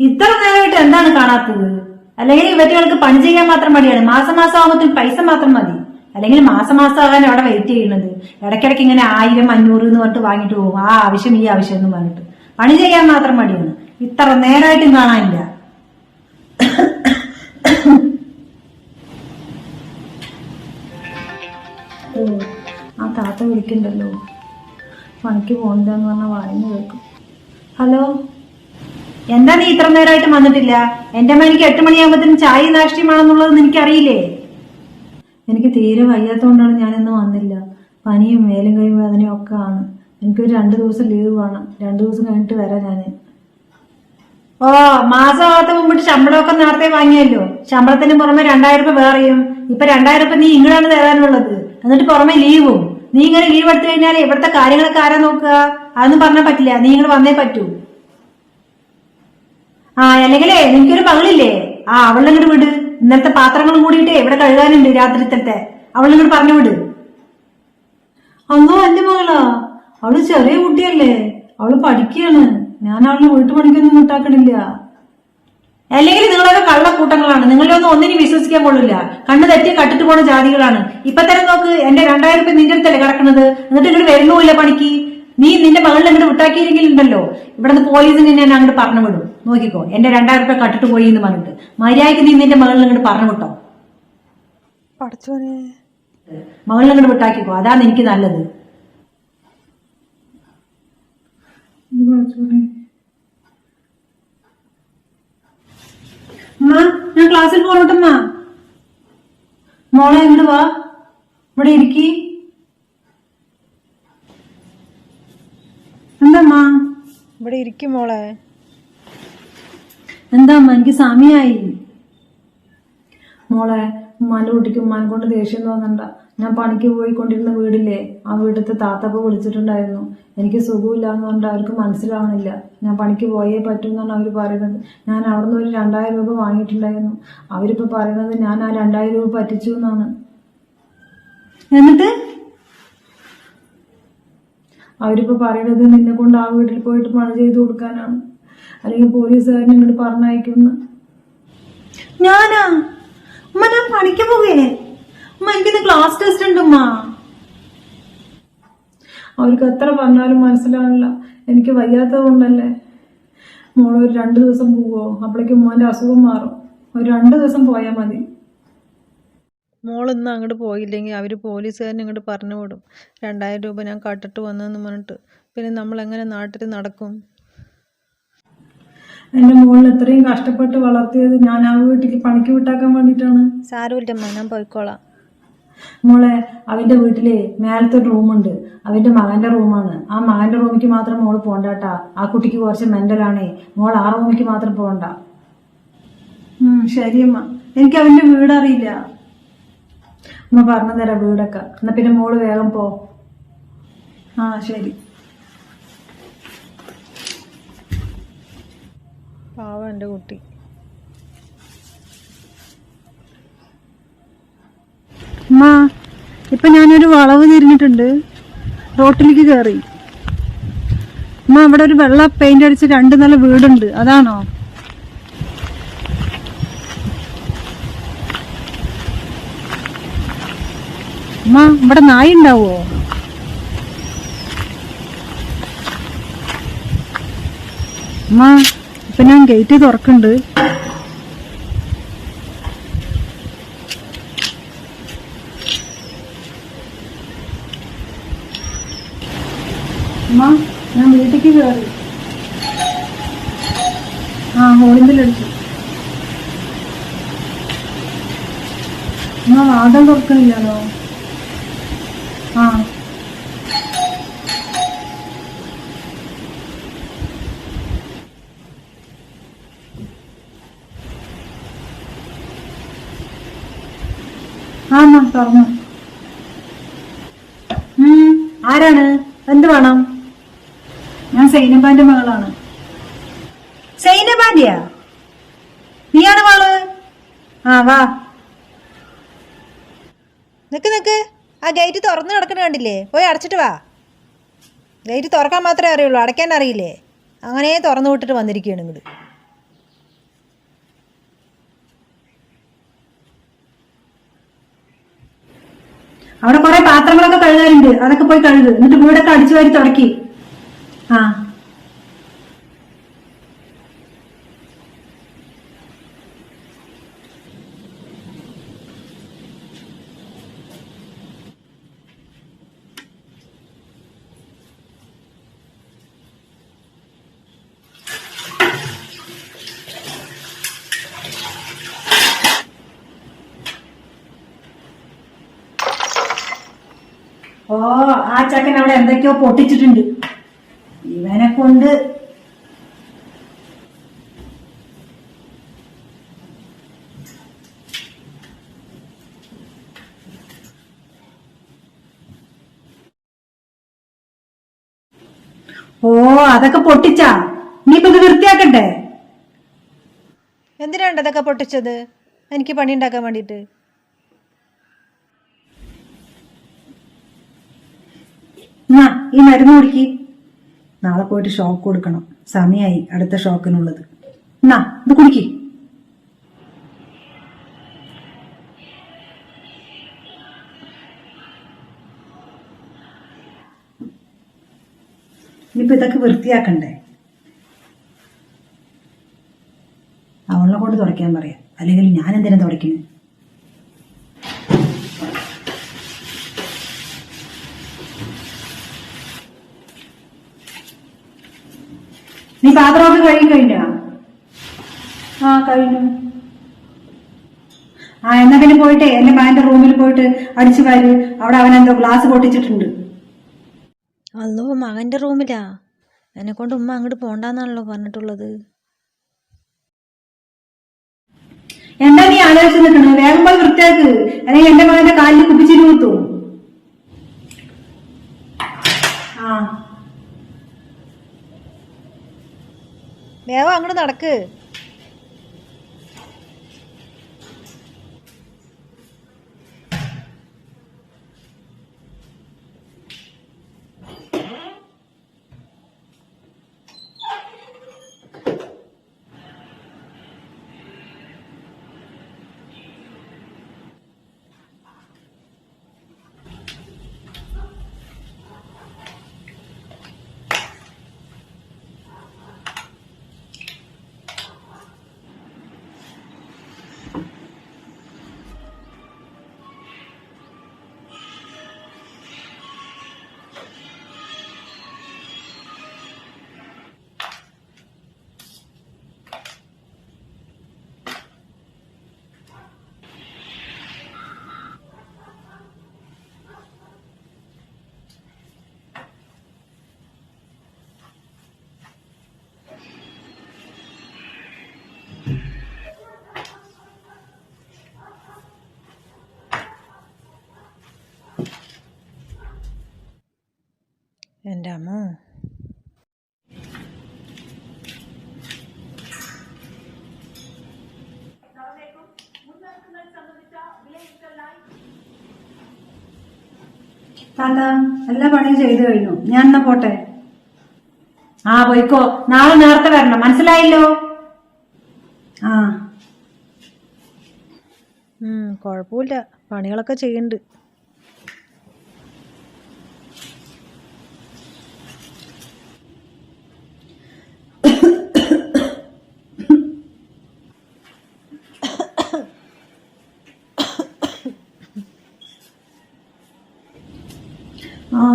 ഇത്ര നേരമായിട്ട് എന്താണ് കാണാത്തത്? അല്ലെങ്കിൽ ഇവറ്റകൾക്ക് പണി ചെയ്യാൻ മാത്രം മടിയാണ്. മാസം മാസം ആകുമ്പോൾ പൈസ മാത്രം മതി. അല്ലെങ്കിൽ മാസം മാസം ആകാൻ അവിടെ വെയിറ്റ് ചെയ്യുന്നത്. ഇടയ്ക്കിടയ്ക്ക് ഇങ്ങനെ 1000 500 എന്ന് പറഞ്ഞിട്ട് വാങ്ങിട്ട് പോകും. ആ ആവശ്യം ഈ ആവശ്യം എന്ന് പറഞ്ഞിട്ട് പണി ചെയ്യാൻ മാത്രം മടിയാണ്. ഇത്ര നേരമായിട്ടും കാണാനില്ല. ആ താത്ത വിളിക്കണ്ടല്ലോ. പണിക്ക് പോകണ്ടെന്ന് പറഞ്ഞാൽ വായന കേൾക്കും. ഹലോ, എന്താ നീ ഇത്ര നേരമായിട്ട് വന്നിട്ടില്ല? എന്റെ അമ്മ എനിക്ക് 8 മണിയാകുമ്പോഴത്തേനും ചായ നാഷ്ടിയുമാണെന്നുള്ളത് എനിക്കറിയില്ലേ? എനിക്ക് തീരെ വയ്യാത്തതുകൊണ്ടാണ് ഞാനിന്ന് വന്നില്ല. പനിയും മേലും കൈ വേദനയും ഒക്കെ ആണ്. എനിക്കൊരു 2 ദിവസം ലീവ് വേണം. 2 ദിവസം കഴിഞ്ഞിട്ട് വരാം ഞാന്. ഓ, മാസമാകത്ത മുമ്പിട്ട് ശമ്പളമൊക്കെ നേരത്തെ വാങ്ങിയല്ലോ. ശമ്പളത്തിന് പുറമെ 2000 രൂപ വേറെയും. ഇപ്പൊ 2000 രൂപ നീ ഇങ്ങോട്ടാണ് തരാനുള്ളത്. എന്നിട്ട് പുറമെ ലീവും. നീ ഇങ്ങനെ ലീവ് എടുത്തു കഴിഞ്ഞാൽ ഇവിടുത്തെ കാര്യങ്ങളൊക്കെ ആരാ നോക്കുക? അതൊന്നും പറഞ്ഞാൽ പറ്റില്ല. നീ ഇങ്ങനെ വന്നേ പറ്റൂ. അല്ലെങ്കിലേ എനിക്കൊരു മകളില്ലേ, അവളെ ഇങ്ങോട്ട് വിട്. ഇന്നലത്തെ പാത്രങ്ങളും കൂടിയിട്ടേ ഇവിടെ കഴുകാനുണ്ട് രാത്രിത്തെ. അവളെ ഇങ്ങോട്ട് പറഞ്ഞു വിട്. അന്നോ എന്റെ മകളാ? അവള് ചെറിയ കുട്ടിയല്ലേ, അവള് പഠിക്കുകയാണ്. ഞാൻ അവളെ വീട്ടുപണിക്കൊന്നും വിട്ടാക്കണില്ല. അല്ലെങ്കിൽ നിങ്ങളൊക്കെ കള്ളക്കൂട്ടങ്ങളാണ്. നിങ്ങളെ ഒന്നിനും വിശ്വസിക്കാൻ കൊള്ളില്ല. കണ്ണു തെറ്റി കട്ടിട്ട് പോണ ജാതികളാണ്. ഇപ്പൊ തന്നെ നോക്ക്, എന്റെ 2000 രൂപ നിന്റെ അടുത്തല്ലേ കിടക്കുന്നത്. എന്നിട്ട് ഇങ്ങോട്ട് വരുന്നുമില്ല പണിക്ക്. നീ നിന്റെ മകളിൽ അങ്ങോട്ട് വിട്ടാക്കിയില്ലെങ്കിൽ ഉണ്ടല്ലോ, ഇവിടെ നിന്ന് പോലീസിന് ഞാൻ അങ്ങോട്ട് പറഞ്ഞു വിടും. നോക്കിക്കോ, എന്റെ 2000 രൂപ കട്ടിട്ട് പോയി എന്ന് പറഞ്ഞിട്ട് മര്യാദയ്ക്ക് നീ നിന്റെ മകളിൽ അങ്ങോട്ട് പറഞ്ഞു വിട്ടോ. മകളിൽ അങ്ങോട്ട് വിട്ടാക്കിക്കോ, അതാണ് എനിക്ക് നല്ലത്. ഞാൻ ക്ലാസ്സിൽ പോകട്ടമ്മ. മോളെ ഇങ്ങോട്ട് വാ, ഇവിടെ ഇരിക്കി. എന്താ ഇവിടെ ഇരിക്കും മോളെ. എന്താ എനിക്ക് സമയായി. മോളെ, ഉമ്മാന്റെ കുട്ടിക്ക് ഉമ്മാനെ കൊണ്ട് ദേഷ്യം തോന്നണ്ട. ഞാൻ പണിക്ക് പോയിക്കൊണ്ടിരുന്ന വീടില്ലേ, ആ വീട്ടിലത്തെ താത്തപ്പ വിളിച്ചിട്ടുണ്ടായിരുന്നു. എനിക്ക് സുഖമില്ല എന്ന് പറഞ്ഞിട്ട് അവർക്ക് മനസ്സിലാവണില്ല. ഞാൻ പണിക്ക് പോയേ പറ്റൂ എന്നാണ് അവർ പറയുന്നത്. ഞാൻ അവിടെ നിന്ന് ഒരു 2000 രൂപ വാങ്ങിയിട്ടുണ്ടായിരുന്നു. അവരിപ്പോ പറയുന്നത് ഞാൻ ആ 2000 രൂപ പറ്റിച്ചു എന്നാണ്. എന്നിട്ട് അവരിപ്പോ പറയണത് നിന്നെ കൊണ്ട് ആ വീട്ടിൽ പോയിട്ട് പണി ചെയ്ത് കൊടുക്കാനാണ്, അല്ലെങ്കിൽ പോലീസുകാരനെ ഇങ്ങോട്ട് പറഞ്ഞയക്കുന്ന. ഞാനാ ഉമ്മ? ഞാൻ പണിക്ക് പോകേ ഉമ്മ, എനിക്കിന്ന് ക്ലാസ് ടെസ്റ്റ് ഉണ്ട് ഉമ്മ. അവർക്ക് എത്ര പറഞ്ഞാലും മനസ്സിലാവില്ല. എനിക്ക് വയ്യാത്തത് കൊണ്ടല്ലേ. മോള് ഒരു 2 ദിവസം പോവോ? അപ്പോഴേക്കും ഉമ്മാന്റെ അസുഖം മാറും. ഒരു 2 ദിവസം പോയാൽ മതി. മോളിന്ന് അങ്ങോട്ട് പോയില്ലെങ്കിൽ അവർ പോലീസുകാരനെ ഇങ്ങോട്ട് പറഞ്ഞു വിടും. 2000 രൂപ ഞാൻ കട്ടിട്ട് വന്നെന്ന് പറഞ്ഞിട്ട്. പിന്നെ നമ്മൾ എങ്ങനെ നാട്ടിൽ നടക്കും? എന്റെ മോളിൽ എത്രയും കഷ്ടപ്പെട്ട് വളർത്തിയത് ഞാൻ ആ വീട്ടിലേക്ക് പണിക്ക് വിട്ടാക്കാൻ വേണ്ടിയിട്ടാണ്. സാരമില്ലമ്മ, ഞാൻ പോയിക്കോളാം. മോളെ, അവന്റെ വീട്ടില് മേലത്തെ ഒരു റൂമുണ്ട്. അവന്റെ മകന്റെ റൂമാണ്. ആ മകന്റെ റൂമിക്ക് മാത്രം മോള് പോണ്ടാട്ടാ. ആ കുട്ടിക്ക് കുറച്ച് മെന്റലാണേ. മോൾ ആ റൂമിക്ക് മാത്രം പോകണ്ട. ശരിയമ്മ, എനിക്ക് അവന്റെ വീട് അറിയില്ല. അമ്മ പറഞ്ഞു തരാം വീടൊക്കെ. എന്നാ പിന്നെ മോള് വേഗം പോ. ശരി. പാവം എൻ്റെ കുട്ടി. അമ്മ, ഇപ്പൊ ഞാനൊരു വളവ് തിരിഞ്ഞിട്ടുണ്ട്. റോട്ടിലേക്ക് കയറി. അമ്മ, ഇവിടെ ഒരു വെള്ള പെയിന്റ് അടിച്ച 2 നില വീടുണ്ട്. അതാണോ? അമ്മ, ഇവിടെ നായ ഉണ്ടാവോ? അമ്മ, ഇപ്പൊ ഞാൻ ഗേറ്റ് തുറക്കുന്നുണ്ട്. അമ്മ, ഞാൻ വീട്ടിലേക്ക് കയറി. ഹോളിന്തിലടിച്ചു. അമ്മ, വാതിൽ തുറക്കണില്ലല്ലോ. തുറന്നു. ആരാണ്? എന്ത് വേണം? ഞാൻ സൈനബാന്റെ മകളാണ്. സൈനബാന്റെയാ? നീയാണ് മകള്? വാ. നിക്ക്, ആ ഗേറ്റ് തുറന്നു കിടക്കണ കണ്ടില്ലേ? പോയി അടച്ചിട്ട് വാ. ഗേറ്റ് തുറക്കാൻ മാത്രമേ അറിയുള്ളൂ, അടയ്ക്കാൻ അറിയില്ലേ? അങ്ങനെ തുറന്നു വിട്ടിട്ട് വന്നിരിക്കുകയാണ് ഇങ്ങോട്ട്. അവിടെ കുറെ പാത്രങ്ങളൊക്കെ കഴുകാറുണ്ട്, അതൊക്കെ പോയി കഴുകു. എന്നിട്ട് വീടൊക്കെ അടിച്ചു വാരി തുടക്കി. ആ ഓ, ആ ചക്കൻ അവിടെ എന്തൊക്കെയോ പൊട്ടിച്ചിട്ടുണ്ട്. ഇവനെ കൊണ്ട് ഓ, അതൊക്കെ പൊട്ടിച്ചാ? നീയിപ്പോ ഇത് വൃത്തിയാക്കട്ടെ? എന്തിനാണ്ട് അതൊക്കെ പൊട്ടിച്ചത്? എനിക്ക് പണി ഉണ്ടാക്കാൻ വേണ്ടിയിട്ട്. എന്നാ ഈ മരുന്ന് കുടിക്ക്. നാളെ പോയിട്ട് ഷോക്ക് കൊടുക്കണം, സമയായി അടുത്ത ഷോക്കിനുള്ളത്. എന്നാ ഇത് കുടിക്ക്. ഇനിയിപ്പോ ഇതൊക്കെ വൃത്തിയാക്കണ്ടേ? അവളെ കൊണ്ട് തുടയ്ക്കാൻ പറയാം, അല്ലെങ്കിൽ ഞാൻ എന്തിനാ തുടയ്ക്കുന്നത്? നീ പാത്രമൊക്കെ കഴുകി കഴിഞ്ഞാ? ആ, കഴിഞ്ഞു. ആ, എന്നാ പിന്നെ പോയിട്ടേ എന്റെ മകന്റെ റൂമിൽ പോയിട്ട് അടിച്ചു വാര്. അവിടെ അവൻ എന്തോ ഗ്ലാസ് പൊട്ടിച്ചിട്ടുണ്ട്. അല്ലോ, മകന്റെ റൂമിലാ? എന്നെ കൊണ്ട് ഉമ്മ അങ്ങോട്ട് പോണ്ടാന്നാണല്ലോ പറഞ്ഞിട്ടുള്ളത്. എന്താ നീ ആലോചിച്ച് നിൽക്കണു? വേഗം പോയി വൃത്തിയാക്ക്, അല്ലെങ്കിൽ എന്റെ മകന്റെ കാലിൽ കുപ്പിച്ചിരി കുത്തു. ആ, വേഗം അങ്ങോട്ട് നടക്ക്. എൻ്റെ അമ്മോ, താത്ത എല്ലാ പണിയും ചെയ്തു കഴിഞ്ഞു. ഞാൻ എന്നാ പോട്ടെ? ആ, പോയിക്കോ. നാളെ നേരത്തെ വരണം, മനസ്സിലായല്ലോ? ആ, കുഴപ്പമില്ല, പണികളൊക്കെ ചെയ്യുന്നുണ്ട്. ആ,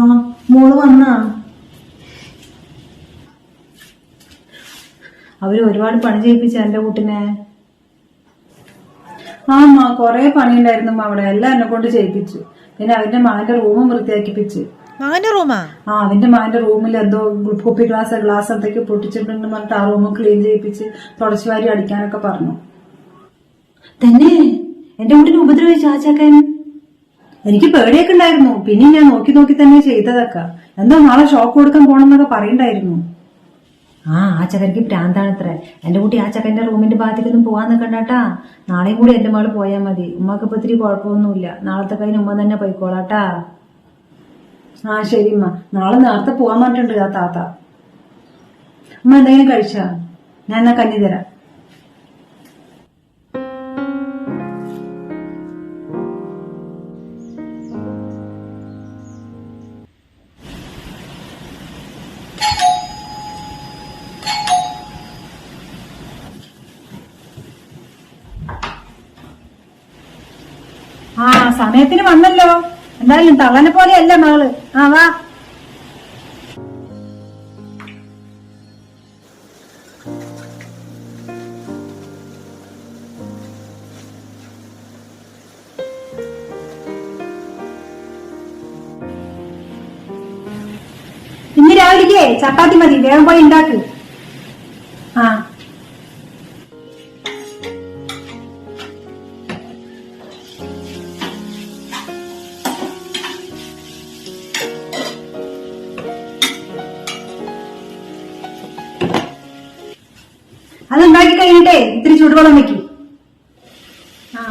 മോള് വന്നാ? അവര് ഒരുപാട് പണി ചെയ്യിപ്പിച്ച എന്റെ കുട്ടിനെ. ആ, കൊറേ പണിയുണ്ടായിരുന്നു അവിടെ, എല്ലാം എന്നെ കൊണ്ട് ചെയ്യിപ്പിച്ചു. പിന്നെ അവന്റെ മകന്റെ റൂമും വൃത്തിയാക്കിപ്പിച്ച്. മകന്റെ റൂമാ? ആ, അവന്റെ മകന്റെ റൂമിൽ എന്തോ കുപ്പി ഗ്ലാസ് എന്തൊക്കെ പൊട്ടിച്ചിട്ടുണ്ടെന്ന് പറഞ്ഞിട്ട് ആ റൂം ക്ലീൻ ചെയ്യിപ്പിച്ച് തുടച്ചു വാരി അടിക്കാനൊക്കെ പറഞ്ഞു. തന്നെ എന്റെ കുട്ടിനെ ഉപദ്രവിച്ചു ആ ചക്കൻ. എനിക്ക് പേടിയൊക്കെ ഉണ്ടായിരുന്നു, പിന്നെ ഞാൻ നോക്കി നോക്കി തന്നെ ചെയ്തതൊക്കെ. എന്തോ നാളെ ഷോക്ക് കൊടുക്കാൻ പോണെന്നൊക്കെ പറയണ്ടായിരുന്നു. ആ ചക്കനിക്ക് പ്രാന്താണത്രേ. എന്റെ കുട്ടി ആ ചക്കന്റെ റൂമിന്റെ ഭാഗത്തേക്കൊന്നും പോവാൻ നിൽക്കണ്ടാട്ടാ. നാളെയും കൂടി എന്റെ മകള് പോയാൽ മതി. ഉമ്മക്ക് ഇപ്പൊ ഇത്തിരി കുഴപ്പമൊന്നുമില്ല. നാളത്തെ കഴിഞ്ഞ് ഉമ്മ തന്നെ പോയിക്കോളാട്ടാ. ആ, ശരി ഉമ്മ. നാളെ നേരത്തെ പോവാൻ പറഞ്ഞിട്ടുണ്ട് ആ താത്ത. ഉമ്മ എന്തെങ്കിലും കഴിച്ചാ? ഞാൻ എന്നാ കഞ്ഞി തരാം. സമയത്തിന് വന്നല്ലോ. എന്തായാലും തള്ളനെ പോലെയല്ല മകള്. ആ വാ. ഇന്ന് രാവിലെ ചപ്പാത്തി മതി, വേഗം പോയി ഉണ്ടാക്ക്. ആ അത് ഉണ്ടാക്കി കഴിഞ്ഞിട്ടേ ഇത്തിരി ചൂടുവെള്ളം വെക്കും. ആ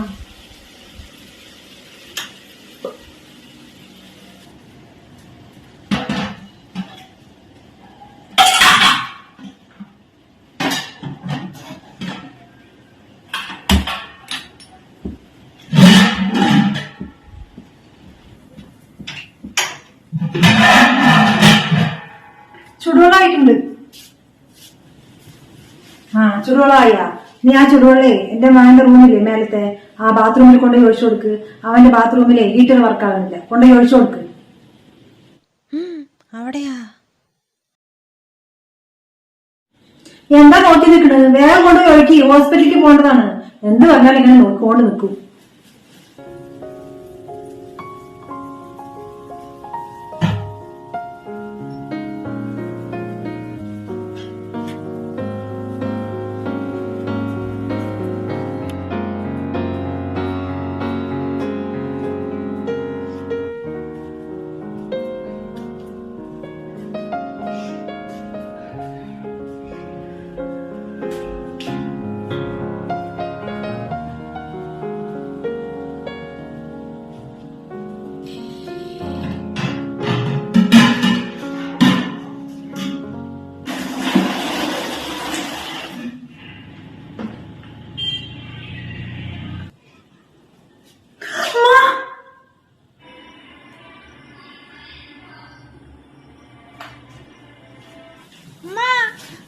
ചൂടുവെള്ളമായിട്ടുണ്ട്. ആ ചുടുവെള്ളമായാ? നീ ആ ചുടുവെള്ളേ എന്റെ മകന്റെ റൂമില്ലേ മേലത്തെ ആ ബാത്റൂമിൽ കൊണ്ടുപോയി ഒഴിച്ചു കൊടുക്ക്. അവന്റെ ബാത്റൂമിലെ ഹീറ്റർ വർക്കാകുന്നില്ല, കൊണ്ടുപോയി ഒഴിച്ചു കൊടുക്ക്. അവിടെയാ? എന്താ നോക്കി നിൽക്കണത്? വേഗം കൊണ്ടുപോയി ഒഴുക്കി, ഹോസ്പിറ്റലിലേക്ക് പോകേണ്ടതാണ്. എന്ത് പറഞ്ഞാലും ഇങ്ങനെ നോക്കിക്കൊണ്ട് നിൽക്കും.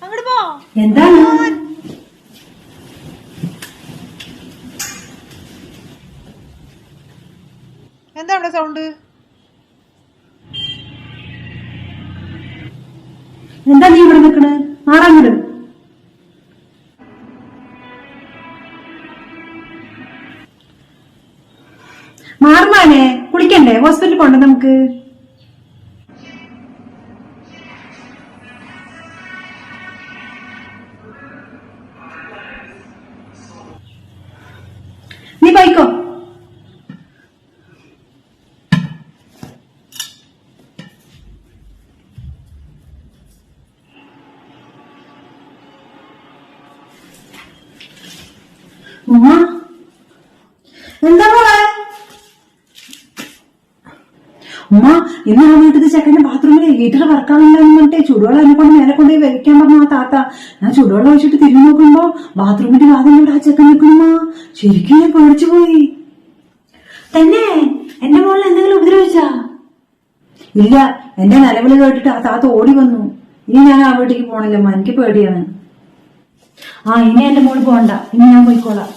അങ്ങോട്ട് പോ. എന്താണ്? എന്താ അവിടെ സൗണ്ട്? എന്താ നീ ഇവിടെ നിൽക്കണ്? മാറാങ്ങട്. മാറുമാനെ, കുളിക്കണ്ടേ? ഹോസ്പിറ്റലിൽ പോണ്ടേ നമുക്ക്? നീ പോയിക്കോ. ഉമ്മ എന്താ മോളെ? ഉമ്മ ഇന്ന് ആ വീട്ടിൽ ചെക്കന്റെ ബാത്റൂമിലെ ഹീറ്റർ വർക്കാണില്ലാന്ന് പറഞ്ഞിട്ട് ചൂടുവെള്ളം എന്നെ കൊണ്ട് മേലെ കൊണ്ടുപോയി വെക്കാൻ പറഞ്ഞ ആ താത്ത. ഞാൻ ചൂടുവെള്ളം ഒഴിച്ചിട്ട് തിരിഞ്ഞു നോക്കുമ്പോ ബാത്റൂമിന്റെ വാതിലൂടെ ആ ചെക്കൻ നിൽക്കുമ്മ. ശരിക്കും ഞാൻ പേടിച്ചു പോയി. തന്നെ എന്റെ മോളിൽ എന്തെങ്കിലും ഉപദ്രവിച്ചാ? ഇല്ല, എന്റെ നിലവിളി കേട്ടിട്ട് ആ താത്ത ഓടി വന്നു. ഇനി ഞാൻ ആ വീട്ടിലേക്ക് പോണില്ലമ്മ, എനിക്ക് പേടിയാണ്. ആ ഇനി എന്റെ മോള് പോണ്ട, ഇനി ഞാൻ പോയിക്കോളാം.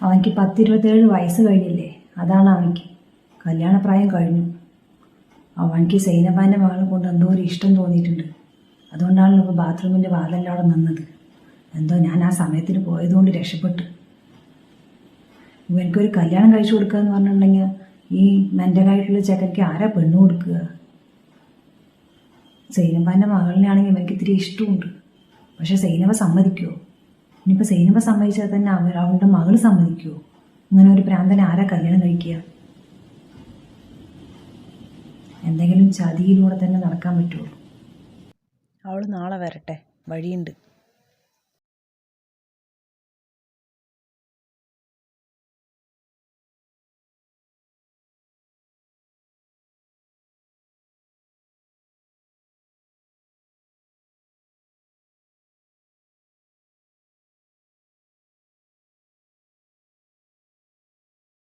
അവനിക്ക് 10-27 വയസ്സ് കഴിഞ്ഞില്ലേ, അതാണ് അവനിക്ക്. കല്യാണപ്രായം കഴിഞ്ഞു. അവനിക്ക് സൈനബാന്റെ മകളെ കൊണ്ട് എന്തോ ഒരു ഇഷ്ടം തോന്നിയിട്ടുണ്ട്. അതുകൊണ്ടാണല്ലോ ഇപ്പോൾ ബാത്റൂമിന്റെ വാതിലവിടെ നിന്നത്. എന്തോ ഞാൻ ആ സമയത്തിന് പോയതുകൊണ്ട് രക്ഷപ്പെട്ടു. ഇവനക്കൊരു കല്യാണം കഴിച്ചു കൊടുക്കുക എന്ന് പറഞ്ഞിട്ടുണ്ടെങ്കിൽ ഈ മെന്റലായിട്ടുള്ള ചെക്കനിക്ക് ആരാ പെണ്ണു കൊടുക്കുക? സൈനബാന്റെ മകളിനാണെങ്കിൽ ഇവനക്ക് ഇത്തിരി ഇഷ്ടമുണ്ട്. പക്ഷെ സൈനബ സമ്മതിക്കുമോ? ഇനിയിപ്പോൾ സൈനബ സമ്മതിച്ചാൽ തന്നെ അവളുടെ മകള് സമ്മതിക്കുമോ? ഇങ്ങനെ ഒരു പ്രാന്തനെ ആരാ കല്യാണം കഴിക്കുക? എന്തെങ്കിലും ചതിയിലൂടെ തന്നെ നടക്കാൻ പറ്റുള്ളൂ. അവൾ നാളെ വരട്ടെ, വഴിയുണ്ട്.